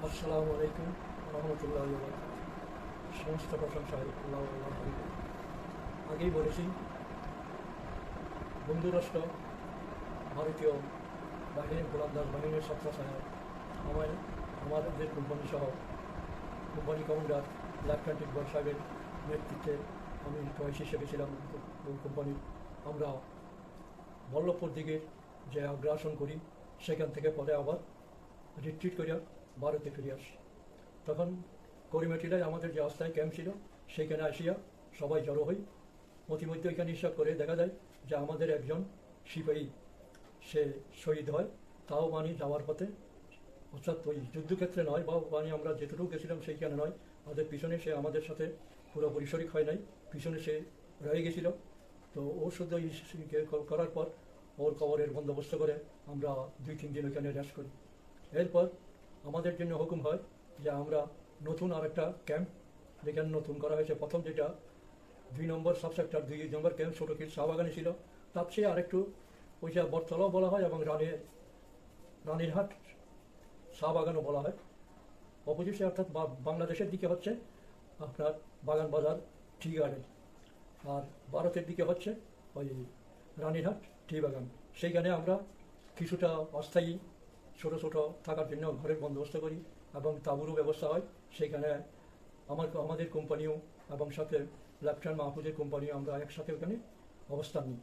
আসসালামু আলাইকুম রহমতুল্লাহ। সমস্ত প্রশংসায় আল্লাহ আল্লাহ করি। আগেই বলেছি, বন্ধুরাষ্ট্র ভারতীয় বাহিনীর গোলন্দাজ বাহিনীর ছত্রছায়ায় আমায় আমাদের কোম্পানি সহ কোম্পানি কমান্ডার লেফটেন্যান্ট ইকবাল সাহেবের নেতৃত্বে আমি টয়েস হিসেবে ছিলাম ওই কোম্পানির। আমরা বল্লভপুর দিকের যে আগ্রাসন করি, সেখান থেকে পরে আবার রিট্রিট করিয়া ভারতে ফিরে আসি। তখন করিমেটিলায় আমাদের যে অস্থায়ী ক্যাম্প ছিল, সেইখানে আসিয়া সবাই জড়ো হই। মধ্যে ওইখানে হিসাব করে দেখা যায় যে আমাদের একজন সিপাহী সে শহীদ হয়, তাও মানে যাওয়ার পথে, অর্থাৎ ওই যুদ্ধক্ষেত্রে নয়, বা মানে আমরা যেটুকু গেছিলাম সেইখানে নয়, আমাদের পিছনে সে আমাদের সাথে পুরোপুরি শরিক হয় নাই, পিছনে সে রয়ে গেছিল। তো ওর শুদ্ধ করার পর ওর কবরের বন্দোবস্ত করে আমরা 2-3 দিন ওইখানে রেস্ট করি। এরপর আমাদের জন্য হুকুম হয় যে আমরা নতুন আরেকটা ক্যাম্প, যেখানে নতুন করা হয়েছে, প্রথম যেটা 2 নম্বর সাবসেক্টর 2 নম্বর ক্যাম্প ছোটকির শাহবাগানে ছিল, তার চেয়ে আরেকটু ওইটা বটতলাও বলা হয় এবং রানীরহাট শাহবাগানও বলা হয়। অপোজিটে অর্থাৎ বাংলাদেশের দিকে হচ্ছে আপনার বাগান বাজার টি গার্ডেন, আর ভারতের দিকে হচ্ছে ওই রানীরহাট টি বাগান। সেইখানে আমরা কিছুটা অস্থায়ী ছোটো ছোটো থাকার জন্য ঘরের বন্দোবস্ত করি এবং তাঁবুরও ব্যবস্থা হয় সেইখানে। আমাদের কোম্পানিও এবং সাথে লেফটেন্যান্ট মাহফুজের কোম্পানিও আমরা একসাথে ওখানে অবস্থান নিই।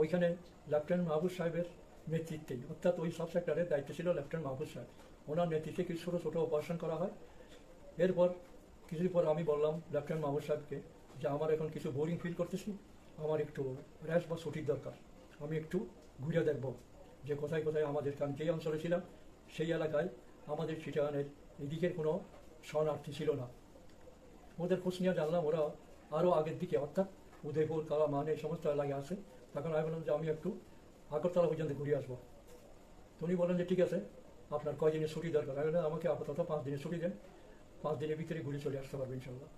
ওইখানে লেফটেন্যান্ট মাহফুজ সাহেবের নেতৃত্বে, অর্থাৎ ওই সাব সেক্টরের দায়িত্ব ছিল লেফটেন্যান্ট মাহফুজ সাহেব, ওনার নেতৃত্বে কিছু ছোটো ছোটো অপারেশন করা হয়। এরপর কিছুদিন পর আমি বললাম লেফটেন্যান্ট মাহফুজ সাহেবকে যে আমার এখন কিছু বোরিং ফিল করতেছি, আমার একটু রেস্ট বা ছুটির দরকার, আমি একটু ঘুরে দেখব যে কোথায় কোথায় আমাদের, কারণ যেই অঞ্চলে ছিলাম সেই এলাকায় আমাদের চিটাগানের এদিকের কোনো শরণার্থী ছিল না। ওদের খোঁজ নিয়ে জানলাম ওরা আরও আগের দিকে, অর্থাৎ উদয়পুর, কালামান, এই সমস্ত এলাকায় আছে। তখন আমি বললাম যে আমি একটু আগরতলা পর্যন্ত ঘুরে আসবো। তো উনি বললেন যে ঠিক আছে, আপনার কয়দিনের ছুটি দরকার? আমি বললাম আমাকে আপাতত 5 দিনের ছুটি দেন, 5 দিনের ভিতরে ঘুরে চলে আসতে পারবে ইনশাল্লাহ।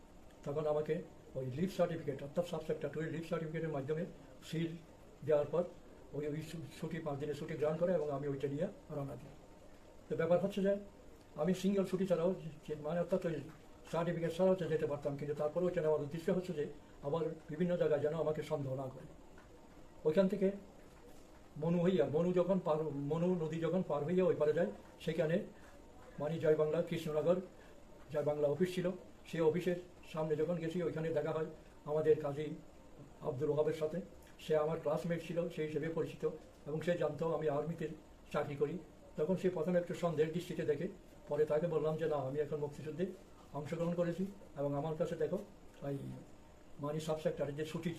তখন আমাকে ওই লিভ সার্টিফিকেট, অর্থাৎ সাবসেক্টর 2 লিভ সার্টিফিকেটের মাধ্যমে সিল দেওয়ার পর ওই ছুটি 5 দিনের ছুটি গ্রহণ করে এবং আমি ওইটা নিয়ে রওনা দিই। তো ব্যাপার হচ্ছে যে আমি সিঙ্গেল ছুটি ছাড়াও, মানে অর্থাৎ ওই সার্টিফিকেট ছাড়াও যেতে পারতাম, কিন্তু তারপরে ওইটা নেওয়ার উদ্দেশ্য হচ্ছে যে আবার বিভিন্ন জায়গায় যেন আমাকে সন্দেহ না করে। ওইখান থেকে মনু নদী যখন পার হইয়া ওই পারে যায়, সেখানে মানে জয় বাংলা কৃষ্ণনগর জয় বাংলা অফিস ছিল, সেই অফিসের সামনে যখন গেছি ওইখানে দেখা হয় আমাদের কাজী আব্দুল ওহাবের সাথে। সে আমার ক্লাসমেট ছিল, সেই হিসেবে পরিচিত, এবং সে জানতো আমি আর্মিতে চাকরি করি। তখন সে প্রথমে একটু সন্দেহের দৃষ্টিতে দেখে, পরে তাকে বললাম যে না, আমি এখন মুক্তিযুদ্ধে অংশগ্রহণ করেছি এবং আমার কাছে দেখো এই মানি সাব সেক্টরের যে ছুটির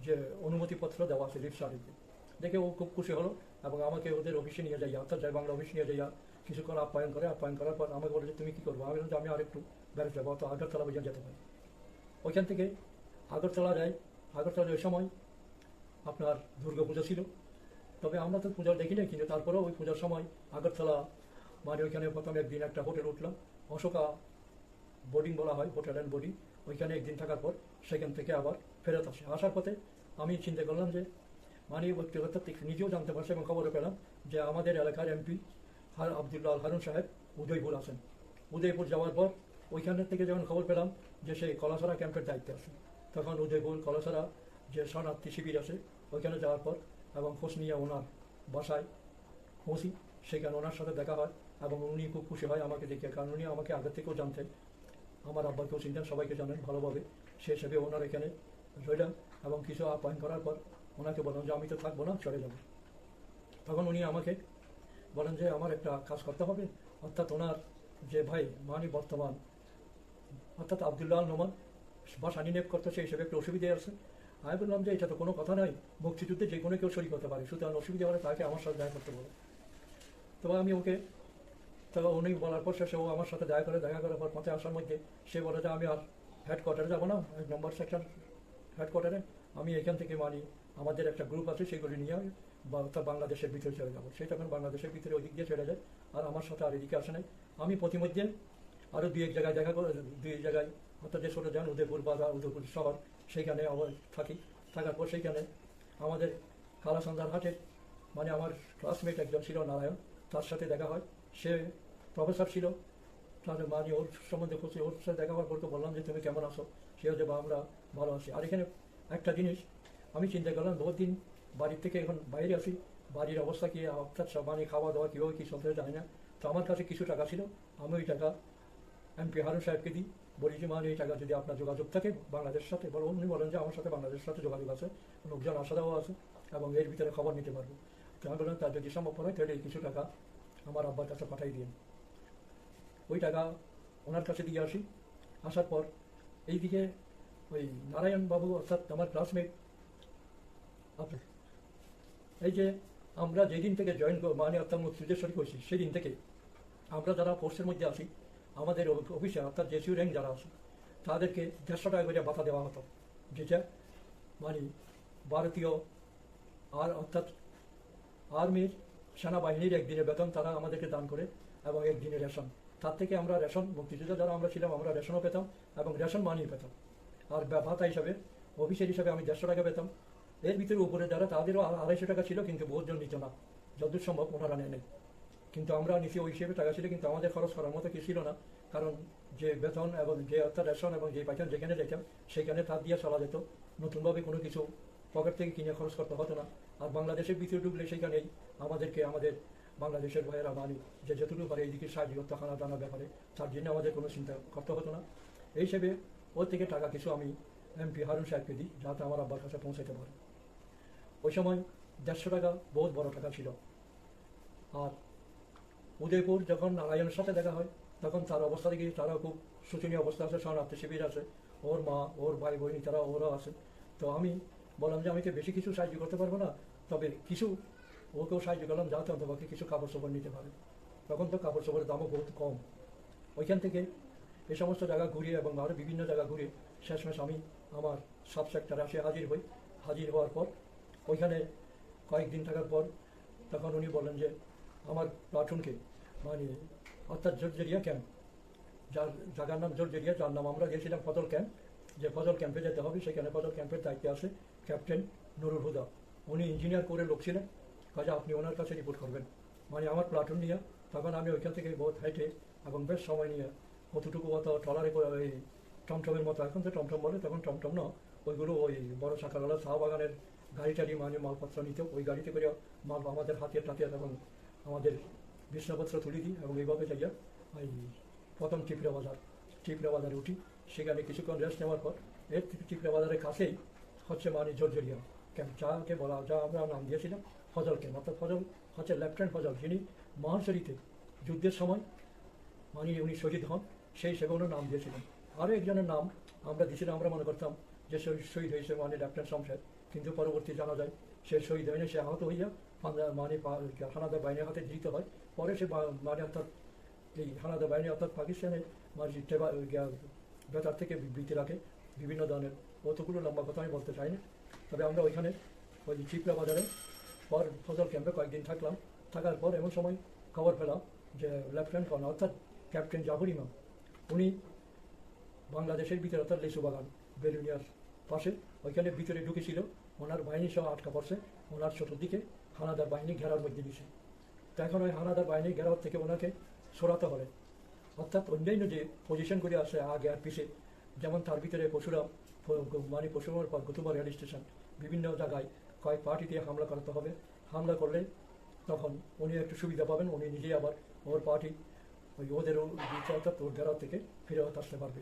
যে অনুমতিপত্র দেওয়া আছে, লিভ সার্টিফিকেট। দেখে ও খুব খুশি হলো এবং আমাকে ওদের অফিসে নিয়ে যাইয়া, অর্থাৎ জয় বাংলা অফিসে নিয়ে যাইয়া কিছুক্ষণ আপ্যায়ন করার পর আমাকে বলে যে তুমি কী করবো? আমি বললাম যে আমি আরেকটু বেড়াতে যাবো, তো আগরতলা পর্যন্ত যেতে পারি। ওইখান থেকে আগরতলা যাই। আগরতলা ওই সময় আপনার দুর্গাপূজা ছিল, তবে আমরা তো পূজা দেখি না, কিন্তু তারপরেও ওই পূজার সময় আগরতলা মানে ওইখানে প্রথম একদিন একটা হোটেল উঠলাম, অশোকা বোর্ডিং বলা হয়, হোটেল অ্যান্ড বোর্ডিং। ওইখানে একদিন থাকার পর সেখান থেকে আবার ফেরত আসার পথে আমি চিন্তা করলাম যে মানে ব্যক্তিগত নিজেও জানতে পারছি এবং খবরও পেলাম যে আমাদের এলাকার এমপি আবদুল্লাহ আল হারুন সাহেব উদয়পুর আছেন। উদয়পুর যাওয়ার পর ওইখানের থেকে যখন খবর পেলাম যে সেই কলাছড়া ক্যাম্পের দায়িত্বে আছে, তখন উদয়পুর কলাছড়া যে শরণার্থী শিবির আছে ওইখানে যাওয়ার পর এবং খোঁজ নিয়ে ওনার বাসায় পৌঁছি। সেখানে ওনার সাথে দেখা হয় এবং উনি খুব খুশি হয় আমাকে দেখে, কারণ উনি আমাকে আগের থেকেও জানতেন, আমার আব্বাকেও চিনতেন, সবাইকে জানেন ভালোভাবে। সে হিসেবে ওনার এখানে রইলাম এবং কিছু আপ্যায়ন করার পর ওনাকে বললাম যে আমি তো থাকবো না, চলে যাব। তখন উনি আমাকে বলেন যে আমার একটা কাজ করতে হবে, অর্থাৎ ওনার যে ভাই মানে বর্তমান অর্থাৎ আবদুল্লাহ নোমান বাসা নিয়োগ করতে, সেই হিসেবে একটু অসুবিধে আছে। আমি বললাম যে এটা তো কোনো কথা নয়, মুক্তিযুদ্ধে যে কোনো কেউ শরীর করতে পারে, সুতরাং অসুবিধা হলে তাকে আমার সাথে দেখা করতে বলো। তবে আমি ওকে, তবে উনি বলার পর শেষে ও আমার সাথে দেখা করার পর পথে আসার মধ্যে সে বলে যে আমি আর হেডকোয়ার্টারে যাবো না, 1 নম্বর সেক্টর হেডকোয়ার্টারে, আমি এখান থেকে মানে আমাদের একটা গ্রুপ আছে সেগুলি নিয়ে বাংলাদেশের ভিতরে চলে যাবো। সে তখন বাংলাদেশের ভিতরে ওই দিক দিয়ে চলে যায়, আর আমার সাথে আর এদিকে আসে নাই। আমি প্রতিমধ্যে আরও 2-1 জায়গায় দেখা করে, 2 জায়গায় অর্থাৎ যে ছোটো যান উদয়পুর বাজার, উদয়পুর শহর, সেইখানে আবার থাকার পর সেইখানে আমাদের কালাসন্দার হাটের মানে আমার ক্লাসমেট একজন ছিল নারায়ণ, তার সাথে দেখা হয়। সে প্রফেসর ছিল তাহলে মানে ওর সম্বন্ধে খুশি, ওর সাথে দেখা হওয়ার পর তো বললাম যে তুমি কেমন আছো, সেও যে বা আমরা ভালো আছি। আর এখানে একটা জিনিস আমি চিন্তা করলাম, বহুত দিন বাড়ির থেকে এখন বাইরে আসি, বাড়ির অবস্থা কি অর্থাৎ সব মানে খাওয়া দাওয়া কীভাবে কী চলতে জানি না। তো আমার কাছে কিছু টাকা ছিল, আমি ওই টাকা এমপি হারুন সাহেবকে দিই, বলি যে মানে এই টাকা যদি আপনার যোগাযোগ থাকে বাংলাদেশের সাথে, বলো উনি বলেন যে আমার সাথে বাংলাদেশের সাথে যোগাযোগ আছে, লোকজন আসা দেওয়া আছে এবং এর ভিতরে খবর নিতে পারবো। তো আমি বললাম তার যদি সম্ভব হয় তাহলে কিছু টাকা আমার আব্বার কাছে পাঠাই দিন। ওই টাকা ওনার কাছে দিয়ে আসি। আসার পর এইদিকে ওই নারায়ণবাবু অর্থাৎ আমার ক্লাসমেট, আপনি এই যে আমরা যেদিন থেকে জয়েন মানে অর্থাৎ মুক্তিযুদ্ধের শরীর করছি সেদিন থেকে আমরা যারা ফোর্সের মধ্যে আসি, আমাদের অফিসে অর্থাৎ জেসিউ র্যাঙ্ক যারা আছে তাদেরকে 150 টাকা করে ভাতা দেওয়া হতো, যেটা মানে ভারতীয় আর অর্থাৎ আর্মির সেনাবাহিনীর একদিনের বেতন তারা আমাদেরকে দান করে এবং একদিনের রেশন। তার থেকে আমরা রেশন, মুক্তিযুদ্ধ যারা আমরা ছিলাম আমরা রেশনও পেতাম এবং রেশন মানিয়ে পেতাম। আর ভাতা হিসাবে অফিসের হিসাবে আমি 150 টাকা পেতাম। এর ভিতরে উপরে যারা তাদেরও 250 টাকা ছিল, কিন্তু বহুজন নিত না, যতদূর সম্ভব ওনারা নেয়। কিন্তু আমরা নিচে ওই হিসেবে টাকা ছিল, কিন্তু আমাদের খরচ করার মতো কি ছিল না, কারণ যে বেতন এবং যে অর্থাৎ রেশন এবং যে পাইতাম যেখানে যেতাম সেখানে তার দিয়ে চলা যেত, নতুনভাবে কোনো কিছু পকেট থেকে কিনে খরচ করতে হতো না। আর বাংলাদেশের ভিতরে ঢুকলে সেখানেই আমাদেরকে আমাদের বাংলাদেশের ভাইয়েরা মানি যে যতটুকু পারে এইদিকে সাহায্য করতে খানা দানার ব্যাপারে, তার জন্য আমাদের কোনো চিন্তা করতে হতো না। এই হিসেবে ওর থেকে টাকা কিছু আমি এমপি হারুন সাহেবকে দিই যাতে আমার আব্বার কাছে পৌঁছাতে পারে। ওই সময় 150 টাকা বহুত বড় টাকা ছিল। আর উদয়পুর যখন নারায়ণের সাথে দেখা হয় তখন তার অবস্থা দেখি তারাও খুব শোচনীয় অবস্থা আছে, শরণার্থী শিবির আছে, ওর মা ওর ভাই বোন তারা ওরাও আছে। তো আমি বললাম যে আমি তো বেশি কিছু সাহায্য করতে পারবো না, তবে কিছু ওকেও সাহায্য করলাম যাতে অন্তপক্ষে কিছু কাপড় চোপড় নিতে পারে। তখন তো কাপড় চোপড়ের দামও বহুত কম। ওইখান থেকে এই সমস্ত জায়গা ঘুরে এবং আরও বিভিন্ন জায়গা ঘুরে শেষমেশ আমি আমার সাব সেক্টরে আসে হাজির হই। হাজির হওয়ার পর ওইখানে কয়েকদিন থাকার পর তখন উনি বলেন যে আমার প্লাটুনকে মানে অর্থাৎ জর্জেরিয়া ক্যাম্প, যার জায়গার নাম জর্জেরিয়া, যার নাম আমরা গিয়েছিলাম ফজল ক্যাম্প, যে ফজল ক্যাম্পে যেতে হবে, সেখানে ফজল ক্যাম্পের দায়িত্বে আছে ক্যাপ্টেন নুরুল হুদা। উনি ইঞ্জিনিয়ার করে লোক ছিলেন, কাজে আপনি ওনার কাছে রিপোর্ট করবেন। মানে আমার প্লাটুন নিয়ে তখন আমি ওইখান থেকে বহুত হাইটে এবং বেশ সময় নিয়ে কতটুকু মতো ট্রলারে করে ওই টমটমের মতো, এখন তো টমটম বলে, তখন টমটম না, ওইগুলো ওই বড় চাকাওয়ালা চা বাগানের গাড়ি টাড়ি মানে মালপত্র নিত, ওই গাড়িতে করে মাল আমাদের হাতিয়ার টাতিয়ার এবং আমাদের বিছনাপত্র তুলে দিই এবং এইভাবে যাইয়া ওই প্রথম টিপরা বাজারে উঠি। সেখানে কিছুক্ষণ রেস্ট নেওয়ার পর এর টিপরা বাজারের কাছেই হচ্ছে মানে জর্জরিয়া ক্যাম্প, যাকে বলা যা আমরা নাম দিয়েছিলাম ফজল ক্যাম্প। অর্থাৎ ফজল হচ্ছে লেফটেন্যান্ট ফজল, যিনি মহাশরীতে যুদ্ধের সময় মানে উনি শহীদ হন, সেই হিসেবে ওনার নাম দিয়েছিলেন। আরও একজনের নাম আমরা দিয়েছিলাম, আমরা মনে করতাম যে শহীদ হয়েছে মানে লেফটেন্যান্ট শমশের, কিন্তু পরবর্তী জানা যায় সে শহীদ হয়নি, সে আহত হইয়া মানে হানাদার বাহিনীর হাতে ধৃত হয়। পরে সে মানে অর্থাৎ এই হানাদার বাহিনী অর্থাৎ পাকিস্তানের মানে বেতার থেকে বিবৃতি রাখে বিভিন্ন ধরনের, অতগুলো লম্বা কথা আমি বলতে চাই না। তবে আমরা ওইখানে ওই চিপড়া বাজারে পর ফজল ক্যাম্পে কয়েকদিন থাকলাম। থাকার পর এমন সময় খবর পেলাম যে লেফটেন্যান্ট কর্নেল অর্থাৎ ক্যাপ্টেন জাফর ইমাম, উনি বাংলাদেশের ভিতরে অর্থাৎ লেসু বাগান বেলুনিয়ার পাশে ওইখানে ভিতরে ঢুকেছিল, ওনার বাহিনী সহ আটকা পড়ছে, ওনার চতুর্দিকে হানাদার বাহিনী ঘেরার মধ্যে দিছে। তো এখন ওই হানাদার বাহিনী ঘেরার থেকে ওনাকে সরাতে হবে, অর্থাৎ অন্যান্য যে পজিশনগুলি আছে আগে আর পিছে, যেমন তার ভিতরে পরশুরাম মানে পরশুরামের পর গতুমা রেল স্টেশন, বিভিন্ন জায়গায় কয়েক পার্টি দিয়ে হামলা করাতে হবে। হামলা করলে তখন উনি একটু সুবিধা পাবেন, উনি নিজেই আবার ওর পার্টি ওই ওদের অর্থাৎ ওর ঘেরার থেকে ফিরে আসতে পারবে।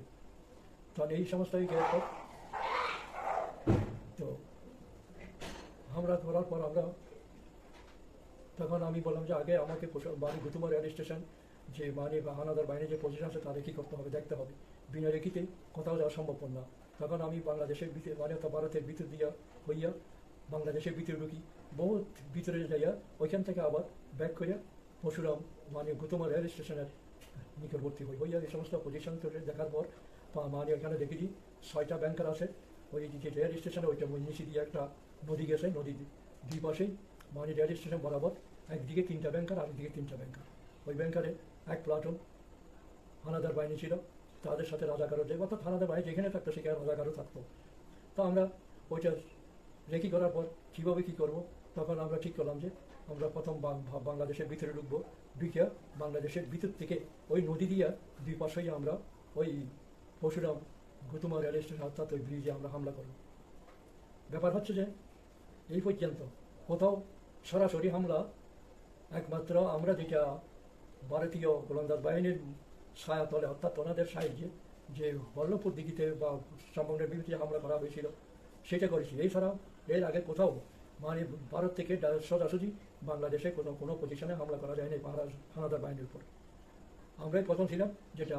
তখন এই সমস্তই পর তো হামলা করার পর আমরা তখন আমি বললাম যে আগে আমাকে মানে গতুমা রেল স্টেশন যে মানে হানাদার বাহিনী যে পজিশন আছে তাদের কী করতে হবে দেখতে হবে, বিনা রেখিতে কোথাও যাওয়া সম্ভব না। তখন আমি বাংলাদেশের ভিতরে মানে ভারতের ভিতর দিয়া হইয়া বাংলাদেশের ভিতরে ঢুকি, বহুত ভিতরে যাইয়া ওইখান থেকে আবার ব্যাক করিয়া পরশুরাম মানে গৌতমা রেল স্টেশনের নিকটবর্তী হইয়া এই সমস্ত পজিশন দেখার পর মানে ওইখানে দেখেছি 6টা ব্যাংকার আছে। ওই যে রেল স্টেশনে ওইটা নিচে দিয়ে একটা নদী গেছে, নদীর দুই পাশেই মানে রেল স্টেশন বরাবর একদিকে 3টা ব্যাংকার, আরেকদিকে 3টা ব্যাংকার। ওই ব্যাংকারে এক প্লাটুন হানাদার বাহিনী ছিল, তাদের সাথে রাজাকারও যে অর্থাৎ হানাদার বাহিনী যেখানে থাকতো সেখানে রাজাকারও থাকতো। তো আমরা ওইটা রেকি করার পর কীভাবে কী করবো, তখন আমরা ঠিক করলাম যে আমরা প্রথম বাংলাদেশের ভিতরে ঢুকবো, ঢুকিয়া বাংলাদেশের ভিতর থেকে ওই নদী দিয়া দুই পাশেই আমরা ওই পরশুরাম গুতুমা রেল স্টেশন অর্থাৎ ওই ব্রিজে আমরা হামলা করব। ব্যাপার হচ্ছে যে এই পর্যন্ত কোথাও সরাসরি হামলা একমাত্র আমরা যেটা ভারতীয় গোলন্দাজ বাহিনীর ছায়াতলে অর্থাৎ ওনাদের সাহায্যে যে বল্লভপুর দিঘিতে বা সম্পূর্ণের বিরুদ্ধে হামলা করা হয়েছিল সেটা করেছি। এছাড়াও এর আগে কোথাও মানে ভারত থেকে সোজাসুজি বাংলাদেশে কোনো পজিশনে হামলা করা যায়নি হানাদার বাহিনীর উপর। আমরাই প্রথম ছিলাম যেটা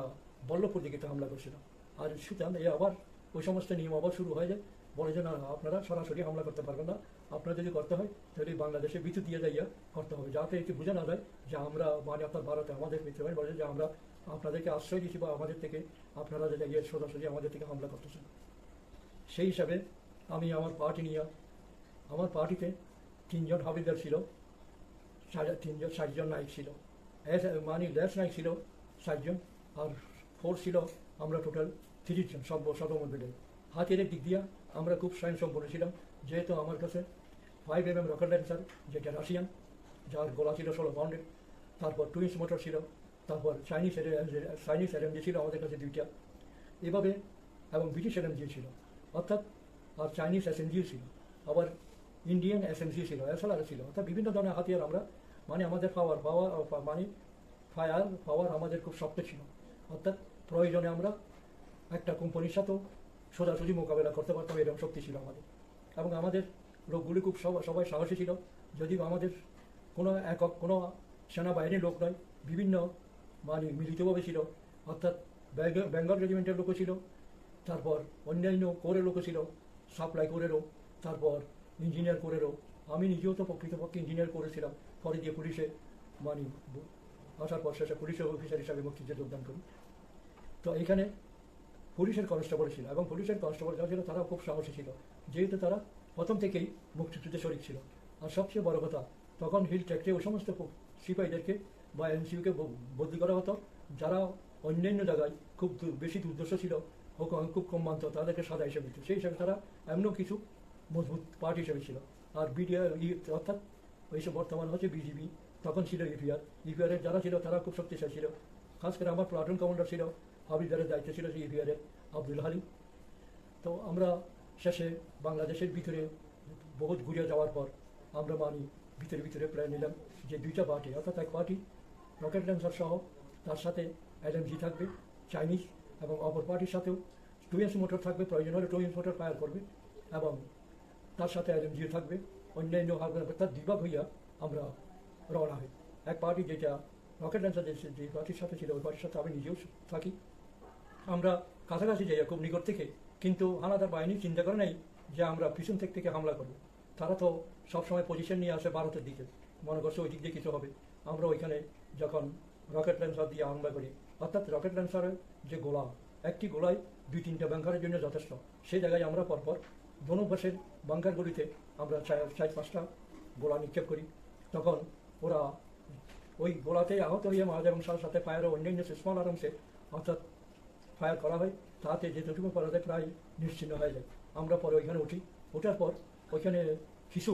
বল্লভপুর দিঘিতে হামলা করছিলাম। আর সুতরাং এ আবার ওই সমস্ত নিয়ম আবার শুরু হয়ে যায়, বলে যে না আপনারা সরাসরি হামলা করতে পারবেন না, আপনারা যদি করতে হয় তাহলে বাংলাদেশে বিদ্যুৎ দিয়ে যাইয়া করতে হবে, যাতে একটু বোঝা না যায় যে আমরা মানে আপনার ভারতে আমাদের মিত্রবাহিনী বলে যে আমরা আপনাদেরকে আশ্রয় দিচ্ছি বা আমাদের থেকে আপনারা যে যাইয়ে সোজাসুজি আমাদের থেকে হামলা করতেছেন। সেই হিসাবে আমি আমার পার্টি নিয়ে, আমার পার্টিতে 3 জন হাবিলদার ছিল, 60 জন নায়ক ছিল, মানে লেস নায়ক ছিল 60 জন, আর ফোর্স ছিল আমরা টোটাল 30 জন সর্বমোট বেড়ে। হাতিয়ারের দিক দিয়া আমরা খুব স্বয়ংসম্পূর্ণ ছিলাম, যেহেতু আমার কাছে 5mm রকেট ল্যান্সার যেটা রাশিয়ান, যার গোলা ছিল 16 পাউন্ডের, তারপর টুইন্স মোটর ছিল, তারপর চাইনিজ এলএমজি ছিল আমাদের কাছে 2টা এভাবে, এবং ব্রিটিশ এলএমজি ছিল অর্থাৎ, আর চাইনিজ এসএমজিও ছিল, আবার ইন্ডিয়ান এসএমজি ছিল, এসএলআর ছিল, অর্থাৎ বিভিন্ন ধরনের হাতিয়ার আমরা মানে আমাদের মানে ফায়ার পাওয়ার আমাদের খুব শক্ত ছিল, অর্থাৎ প্রয়োজনে আমরা একটা কোম্পানির সাথেও সোজাসুজি মোকাবেলা করতে পারতাম, এরকম শক্তি ছিল আমাদের। এবং আমাদের লোকগুলি খুব সবাই সাহসী ছিল, যদিও আমাদের কোনো একক কোনো সেনাবাহিনীর লোক নয়, বিভিন্ন মানে মিলিতভাবে ছিল, অর্থাৎ বেঙ্গল রেজিমেন্টের লোকও ছিল, তারপর অন্যান্য কোরের লোকও ছিল, সাপ্লাই কোরেরও, তারপর ইঞ্জিনিয়ার কোরেরও। আমি নিজেও তো প্রকৃতপক্ষে ইঞ্জিনিয়ার করেছিলাম, পরে দিয়ে পুলিশে মানে আসার পর শেষে পুলিশের অফিসার হিসাবে মুক্তিযুদ্ধে যোগদান করি। তো এখানে পুলিশের কনস্টেবল ছিল, এবং পুলিশের কনস্টেবল যারা ছিল তারা খুব সাহসী ছিল, যেহেতু তারা প্রথম থেকেই মুক্তিযুদ্ধে শরিক ছিল। আর সবচেয়ে বড় কথা, তখন হিল ট্র্যাক্টে ওই সমস্ত সিপাহীদেরকে বা এনসিউকে বদলি করা হতো, যারা অন্যান্য জায়গায় খুব বেশি দুর্দর্শ ছিল, খুব কম মানত, তাদেরকে সাদা হিসেবে দিত। সেই হিসাবে তারা এমনও কিছু মজবুত পার্টি হিসেবে ছিল। আর বিডিআর অর্থাৎ ওইসব বর্তমান হচ্ছে বিজিবি, তখন ছিল ইপিআরের যারা ছিল তারা খুব শক্তিশালী ছিল। খাস করে আমার প্লাটুন কমান্ডার ছিল, হাবিলদারের দায়িত্ব ছিল যে ইপিআরের আব্দুল হালিম। তো আমরা শেষে বাংলাদেশের ভিতরে বহুত ঘুরে যাওয়ার পর আমরা মানে ভিতরে প্রায় নিলাম যে 2টা পার্টি, অর্থাৎ এক পার্টি রকেট ল্যান্সার সহ, তার সাথে এলএমজি থাকবে চাইনিজ, এবং অপর পার্টির সাথেও টুইন্স মোটর থাকবে, প্রয়োজন হলে টুইন্স মোটর ফায়ার করবে, এবং তার সাথে এলএমজিও থাকবে, অন্যান্য তার বিভাগ হইয়া আমরা রওনা হই। এক পার্টি যেটা রকেট ল্যান্সার যে পার্টির সাথে ছিল, ওই পার্টির সাথে আমি নিজেও থাকি। আমরা কাছাকাছি যাই খুব নিকট থেকে, কিন্তু হানাদার বাহিনী চিন্তা করে নাই যে আমরা পিছন থেকে হামলা করব। তারা তো সবসময় পজিশন নিয়ে আসে ভারতের দিকে, মনে করছে ওই দিক দিয়ে কিছু হবে। আমরা ওইখানে যখন রকেট ল্যান্সার দিয়ে হামলা করি, অর্থাৎ রকেট ল্যান্সারের যে গোলা, একটি গোলায় 2-3টা ব্যাংকারের জন্য যথেষ্ট, সেই জায়গায় আমরা পরপর দোনো পাশের বাংকারগুলিতে আমরা 4-5টা গোলা নিক্ষেপ করি। তখন ওরা ওই গোলাতে আহত হয়ে মারা যায়, এবং সাথে ফায়ারও অন্যান্য স্মল আর্মসে অর্থাৎ ফায়ার করা হয়, তাতে যেটুকু করা যায় প্রায় নিশ্চিন্ন হয়ে যায়। আমরা পরে ওইখানে উঠি, ওঠার পর ওইখানে কিছু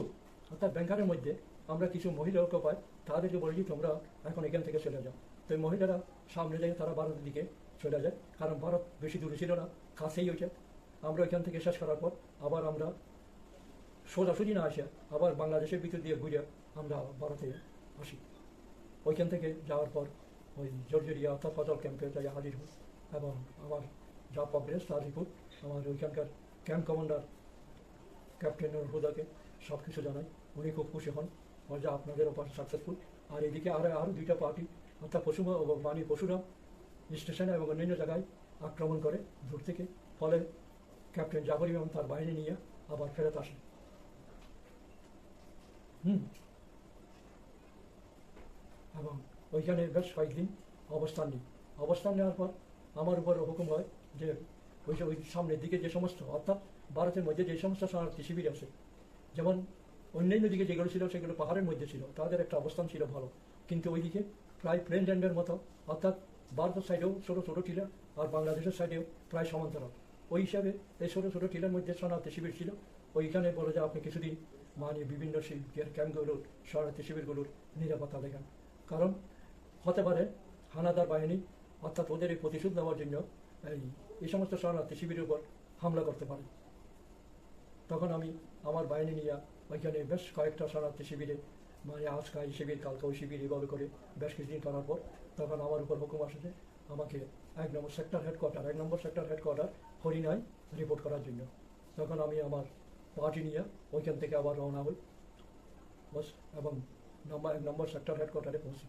অর্থাৎ ব্যাংকারের মধ্যে আমরা কিছু মহিলাকে পাই, তাদেরকে বলি যে তোমরা এখন এখান থেকে চলে যাও। তো মহিলারা সামনে যায়, তারা ভারতের দিকে চলে যায়, কারণ ভারত বেশি দূরে ছিল না, কাছেই হয়েছে। আমরা ওইখান থেকে শেষ করার পর আবার আমরা সোজাসুজি না আসে আবার বাংলাদেশের ভিতর দিয়ে ঘুরে আমরা ভারতে আসি। ওইখান থেকে যাওয়ার পর ওই জর্জরিয়া অর্থাৎ ফজল ক্যাম্পে যাই হাজির হই, এবং আমার যা প্রগ্রেস তার রিপোর্ট আমার ওইখানকার ক্যাম্প কমান্ডার ক্যাপ্টেন হুদাকে সব কিছু জানাই। উনি খুব খুশি হন যে আপনাদের ওপার সাকসেসফুল। আর এদিকে আরও 2টা পার্টি অর্থাৎ পশুরাম স্টেশনে এবং অন্যান্য জায়গায় আক্রমণ করে দূর থেকে, ফলে ক্যাপ্টেন জাফর ইমাম তার বাহিনী নিয়ে আবার ফেরত আসেন। এবং ওইখানে বেশ কয়েকদিন অবস্থান নেওয়ার পর আমার উপর হুকুম হয় যে ওই সামনের দিকে যে সমস্ত অর্থাৎ ভারতের মধ্যে যে সমস্ত শরণার্থী শিবির আছে, যেমন অন্যান্য দিকে যেগুলো ছিল সেগুলো পাহাড়ের মধ্যে ছিল, তাদের একটা অবস্থান ছিল ভালো, কিন্তু ওইদিকে প্রায় প্লেন ল্যান্ডের মতো, অর্থাৎ ভারতের সাইডেও ছোটো টিলা আর বাংলাদেশের সাইডেও প্রায় সমান্তরাল। ওই হিসাবে এই ছোটো টিলার মধ্যে শরণার্থী শিবির ছিল। ওইখানে বলে যে আপনি কিছুদিন মানে বিভিন্ন ক্যাম্পগুলোর শরণার্থী শিবিরগুলোর নিরাপত্তা দেখেন, কারণ হতে পারে হানাদার বাহিনী, অর্থাৎ ওদের এই প্রতিশোধ নেওয়ার জন্য এই সমস্ত শরণার্থী শিবিরের উপর হামলা করতে পারে। তখন আমি আমার বাহিনী নিয়ে ওইখানে বেশ কয়েকটা শরণার্থী শিবিরে, মানে আজকে এই শিবির কালকে ওই শিবির এইভাবে করে বেশ কিছুদিন করার পর তখন আমার উপর হুকুম আসে যে আমাকে 1 নম্বর সেক্টর হেডকোয়ার্টার হরিণায় রিপোর্ট করার জন্য। তখন আমি আমার পার্টি নিয়ে ওইখান থেকে আবার রওনা হই, বাস, এবং 1 নম্বর সেক্টর হেডকোয়ার্টারে পৌঁছি।